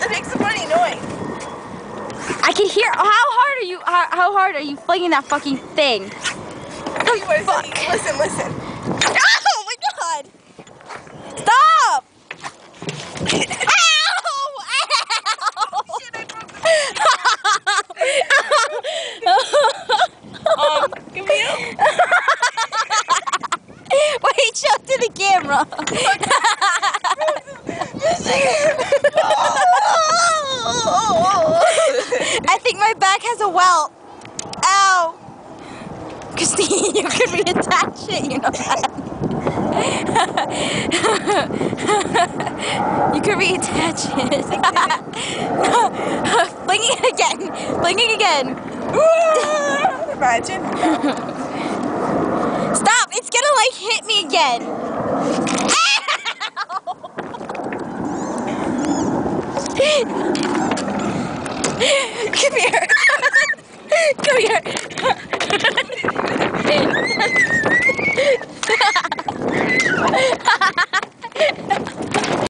It makes a funny noise. I can hear. How hard are you flinging that fucking thing? Oh, you want to listen, listen. Oh my god! Stop! Ow! Ow! Shit, I broke the Give me up. Wait, show to the camera. I think my back has a welt. Ow! Christine, you could reattach it, you know that. You could reattach it. Flinging it again. Flinging again. Imagine. Stop! It's gonna like hit me again. Ow! Come here. Come here.